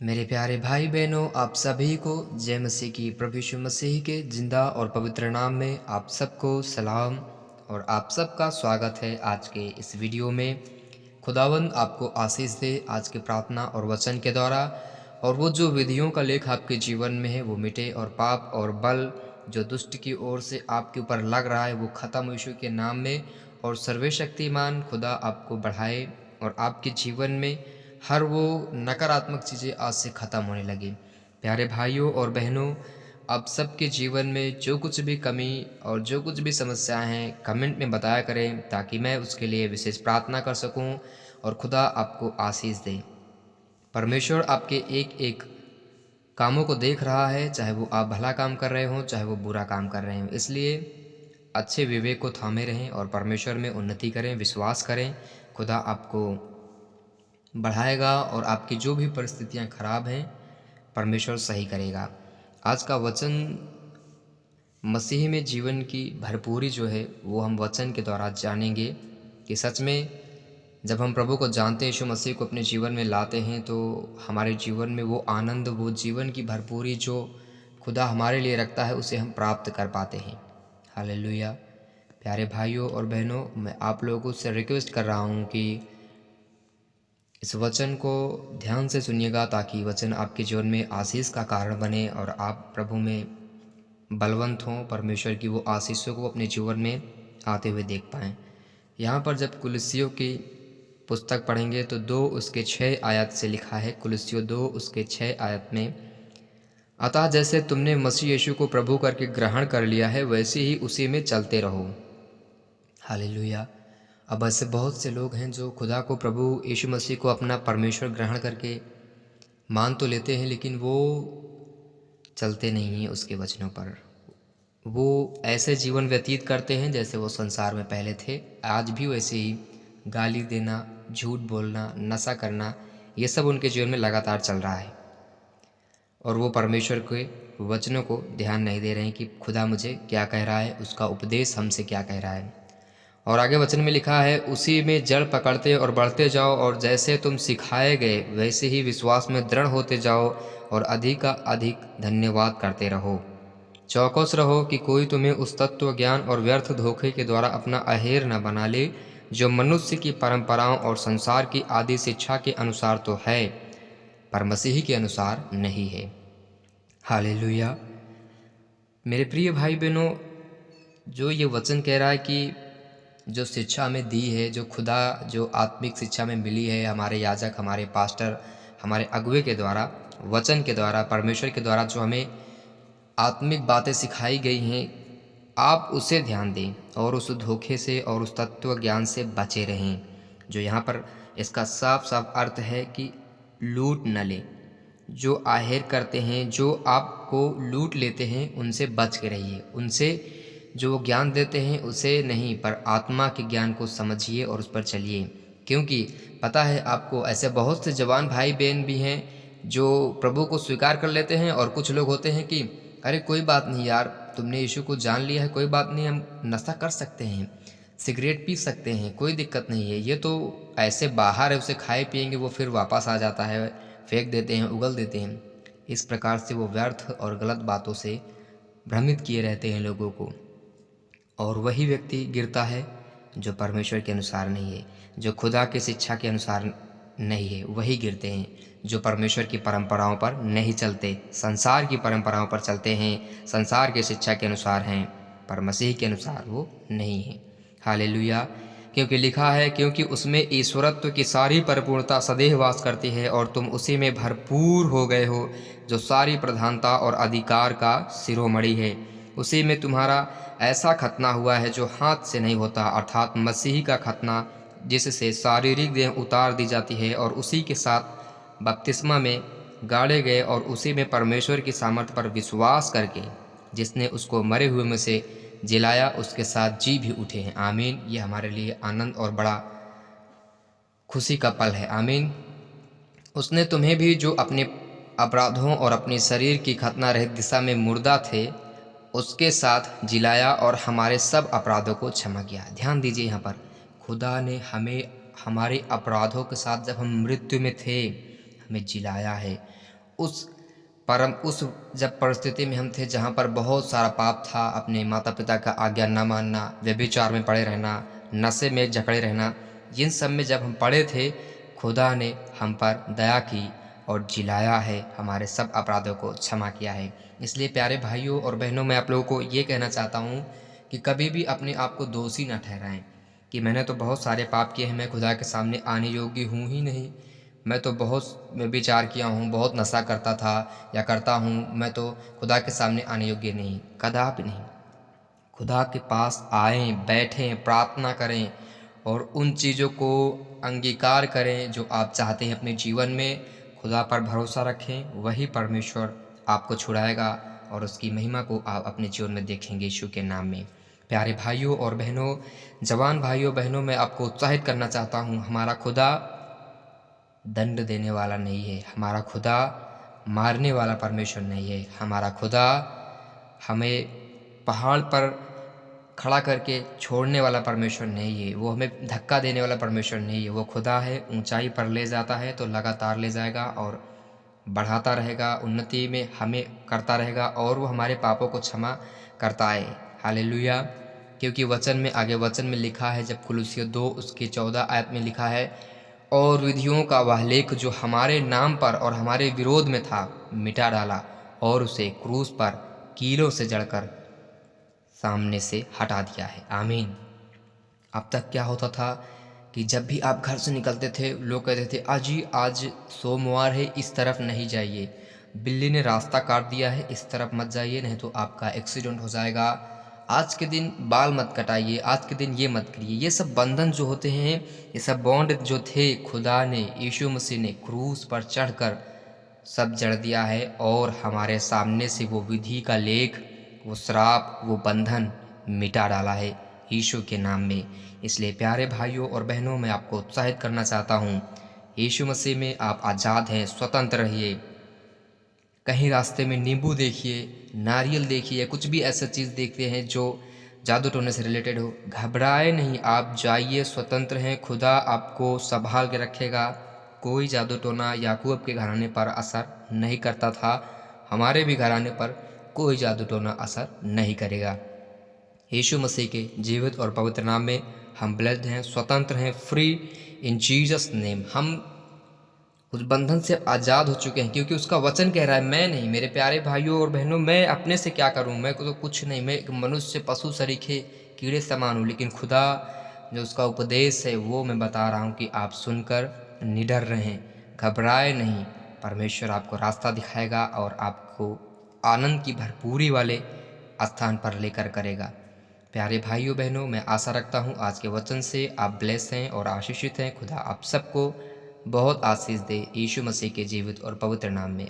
मेरे प्यारे भाई बहनों, आप सभी को जय मसीह की प्रभु यीशु मसीह के जिंदा और पवित्र नाम में आप सबको सलाम और आप सबका स्वागत है आज के इस वीडियो में। खुदावंद आपको आशीष दे आज के प्रार्थना और वचन के द्वारा, और वो जो विधियों का लेख आपके जीवन में है वो मिटे, और पाप और बल जो दुष्ट की ओर से आपके ऊपर लग रहा है वो खत्म यीशु के नाम में। और सर्वशक्तिमान खुदा आपको बढ़ाए और आपके जीवन में हर वो नकारात्मक चीज़ें आज से ख़त्म होने लगी। प्यारे भाइयों और बहनों, आप सबके जीवन में जो कुछ भी कमी और जो कुछ भी समस्याएं हैं कमेंट में बताया करें, ताकि मैं उसके लिए विशेष प्रार्थना कर सकूं और खुदा आपको आशीष दे। परमेश्वर आपके एक एक कामों को देख रहा है, चाहे वो आप भला काम कर रहे हों चाहे वो बुरा काम कर रहे हों। इसलिए अच्छे विवेक को थामे रहें और परमेश्वर में उन्नति करें, विश्वास करें। खुदा आपको बढ़ाएगा और आपकी जो भी परिस्थितियां खराब हैं परमेश्वर सही करेगा। आज का वचन मसीह में जीवन की भरपूरी जो है वो हम वचन के द्वारा जानेंगे कि सच में जब हम प्रभु को जानते हैं, यीशु मसीह को अपने जीवन में लाते हैं, तो हमारे जीवन में वो आनंद, वो जीवन की भरपूरी जो खुदा हमारे लिए रखता है उसे हम प्राप्त कर पाते हैं। हालेलुया। प्यारे भाइयों और बहनों, मैं आप लोगों से रिक्वेस्ट कर रहा हूँ कि इस वचन को ध्यान से सुनिएगा, ताकि वचन आपके जीवन में आशीष का कारण बने और आप प्रभु में बलवंत हों, परमेश्वर की वो आशीषों को अपने जीवन में आते हुए देख पाएँ। यहाँ पर जब कुलुस्सियों की पुस्तक पढ़ेंगे तो 2 उसके 6 आयत से लिखा है। कुलुस्सियों 2 उसके 6 आयत में, अतः जैसे तुमने मसीह यीशु को प्रभु करके ग्रहण कर लिया है वैसे ही उसी में चलते रहो। हालेलुया। अब ऐसे बहुत से लोग हैं जो खुदा को, प्रभु यीशु मसीह को अपना परमेश्वर ग्रहण करके मान तो लेते हैं, लेकिन वो चलते नहीं हैं उसके वचनों पर। वो ऐसे जीवन व्यतीत करते हैं जैसे वो संसार में पहले थे। आज भी वैसे ही गाली देना, झूठ बोलना, नशा करना, ये सब उनके जीवन में लगातार चल रहा है। और वो परमेश्वर के वचनों को ध्यान नहीं दे रहे हैं कि खुदा मुझे क्या कह रहा है, उसका उपदेश हमसे क्या कह रहा है। और आगे वचन में लिखा है, उसी में जड़ पकड़ते और बढ़ते जाओ, और जैसे तुम सिखाए गए वैसे ही विश्वास में दृढ़ होते जाओ, और अधिक का अधिक धन्यवाद करते रहो। चौकस रहो कि कोई तुम्हें उस तत्व ज्ञान और व्यर्थ धोखे के द्वारा अपना अहेर न बना ले, जो मनुष्य की परंपराओं और संसार की आदि शिक्षा के अनुसार तो है, पर मसीह के अनुसार नहीं है। हालेलुया। मेरे प्रिय भाई बहनों, जो ये वचन कह रहा है कि जो शिक्षा हमें दी है, जो खुदा, जो आत्मिक शिक्षा में मिली है हमारे याजक, हमारे पास्टर, हमारे अगुवे के द्वारा, वचन के द्वारा, परमेश्वर के द्वारा जो हमें आत्मिक बातें सिखाई गई हैं, आप उसे ध्यान दें और उस धोखे से और उस तत्व ज्ञान से बचे रहें। जो यहाँ पर इसका साफ साफ अर्थ है कि लूट न लें। जो आहेर करते हैं, जो आपको लूट लेते हैं, उनसे बच के रहिए। उनसे जो ज्ञान देते हैं उसे नहीं, पर आत्मा के ज्ञान को समझिए और उस पर चलिए। क्योंकि पता है आपको, ऐसे बहुत से जवान भाई बहन भी हैं जो प्रभु को स्वीकार कर लेते हैं, और कुछ लोग होते हैं कि अरे कोई बात नहीं यार, तुमने यीशु को जान लिया है, कोई बात नहीं, हम नशा कर सकते हैं, सिगरेट पी सकते हैं, कोई दिक्कत नहीं है, ये तो ऐसे बाहर है, उसे खाए पिएंगे वो फिर वापस आ जाता है, फेंक देते हैं, उगल देते हैं। इस प्रकार से वो व्यर्थ और गलत बातों से भ्रमित किए रहते हैं लोगों को, और वही व्यक्ति गिरता है जो परमेश्वर के अनुसार नहीं है, जो खुदा की शिक्षा के अनुसार नहीं है, वही गिरते हैं। जो परमेश्वर की परंपराओं पर नहीं चलते, संसार की परंपराओं पर चलते हैं, संसार की शिक्षा के अनुसार हैं, पर मसीह के अनुसार वो नहीं है। हालेलुया। क्योंकि लिखा है, क्योंकि उसमें ईश्वरत्व की सारी परिपूर्णता सदैव वास करती है, और तुम उसी में भरपूर हो गए हो, जो सारी प्रधानता और अधिकार का शिरोमणि है। उसी में तुम्हारा ऐसा खतना हुआ है जो हाथ से नहीं होता, अर्थात मसीह का खतना, जिससे शारीरिक देह उतार दी जाती है, और उसी के साथ बपतिस्मा में गाड़े गए, और उसी में परमेश्वर की सामर्थ्य पर विश्वास करके जिसने उसको मरे हुए में से जिलाया, उसके साथ जी भी उठे हैं। आमीन। ये हमारे लिए आनंद और बड़ा खुशी का पल है। आमीन। उसने तुम्हें भी, जो अपने अपराधों और अपने शरीर की खतना रहित दिशा में मुर्दा थे, उसके साथ जिलाया, और हमारे सब अपराधों को क्षमा किया। ध्यान दीजिए, यहाँ पर खुदा ने हमें हमारे अपराधों के साथ, जब हम मृत्यु में थे, हमें जिलाया है। उस जब परिस्थिति में हम थे जहाँ पर बहुत सारा पाप था, अपने माता पिता का आज्ञा न मानना, व्यभिचार में पड़े रहना, नशे में जकड़े रहना, इन सब में जब हम पड़े थे, खुदा ने हम पर दया की और जिलाया है, हमारे सब अपराधों को क्षमा किया है। इसलिए प्यारे भाइयों और बहनों, मैं आप लोगों को ये कहना चाहता हूँ कि कभी भी अपने आप को दोषी न ठहराएं कि मैंने तो बहुत सारे पाप किए हैं, मैं खुदा के सामने आने योग्य हूँ ही नहीं, मैं तो बहुत व्यभिचार किया हूँ, बहुत नशा करता था या करता हूँ, मैं तो खुदा के सामने आने योग्य नहीं। कदापि नहीं। खुदा के पास आएं, बैठें, प्रार्थना करें और उन चीज़ों को अंगीकार करें जो आप चाहते हैं अपने जीवन में। खुदा पर भरोसा रखें, वही परमेश्वर आपको छुड़ाएगा और उसकी महिमा को आप अपने जीवन में देखेंगे यीशु के नाम में। प्यारे भाइयों और बहनों, जवान भाइयों बहनों, मैं आपको उत्साहित करना चाहता हूँ, हमारा खुदा दंड देने वाला नहीं है, हमारा खुदा मारने वाला परमेश्वर नहीं है, हमारा खुदा हमें पहाड़ पर खड़ा करके छोड़ने वाला परमेश्वर नहीं है, वो हमें धक्का देने वाला परमेश्वर नहीं है। वो खुदा है, ऊंचाई पर ले जाता है तो लगातार ले जाएगा और बढ़ाता रहेगा, उन्नति में हमें करता रहेगा और वो हमारे पापों को क्षमा करता है। हालेलुया। क्योंकि वचन में लिखा है, जब कुलुस्सियों 2 उसके 14 आयत में लिखा है, और विधियों का वह लेख जो हमारे नाम पर और हमारे विरोध में था, मिटा डाला और उसे क्रूस पर कीलों से जड़कर सामने से हटा दिया है। आमीन। अब तक क्या होता था कि जब भी आप घर से निकलते थे, लोग कहते थे, अजी आज सोमवार है, इस तरफ नहीं जाइए, बिल्ली ने रास्ता काट दिया है, इस तरफ मत जाइए, नहीं तो आपका एक्सीडेंट हो जाएगा, आज के दिन बाल मत कटाइए, आज के दिन ये मत करिए। ये सब बंधन जो होते हैं, ये सब बॉन्ड जो थे, खुदा ने, यीशु मसीह ने क्रूस पर चढ़कर सब जड़ दिया है और हमारे सामने से वो विधि का लेख, वो श्राप, वो बंधन मिटा डाला है यीशु के नाम में। इसलिए प्यारे भाइयों और बहनों, मैं आपको उत्साहित करना चाहता हूँ, यीशु मसीह में आप आज़ाद हैं, स्वतंत्र रहिए। कहीं रास्ते में नींबू देखिए, नारियल देखिए, कुछ भी ऐसा चीज़ देखते हैं जो जादू टोने से रिलेटेड हो, घबराए नहीं, आप जाइए, स्वतंत्र हैं, खुदा आपको संभाल के रखेगा। कोई जादू टोना याकूब के घराने पर असर नहीं करता था, हमारे भी घराने पर कोई जादू टोना असर नहीं करेगा। यीशु मसीह के जीवित और पवित्र नाम में हम ब्लेस्ड हैं, स्वतंत्र हैं, फ्री इन जीसस नेम। हम उस बंधन से आज़ाद हो चुके हैं, क्योंकि उसका वचन कह रहा है, मैं नहीं, मेरे प्यारे भाइयों और बहनों, मैं अपने से क्या करूं, मैं तो कुछ नहीं, मैं एक मनुष्य, पशु सरीखे, कीड़े समान हूँ, लेकिन खुदा जो उसका उपदेश है वो मैं बता रहा हूँ कि आप सुनकर निडर रहें, घबराए नहीं। परमेश्वर आपको रास्ता दिखाएगा और आपको आनंद की भरपूरी वाले स्थान पर लेकर करेगा। प्यारे भाइयों बहनों, मैं आशा रखता हूँ आज के वचन से आप ब्लेस हैं और आशीषित हैं। खुदा आप सबको बहुत आशीष दे, यीशु मसीह के जीवित और पवित्र नाम में।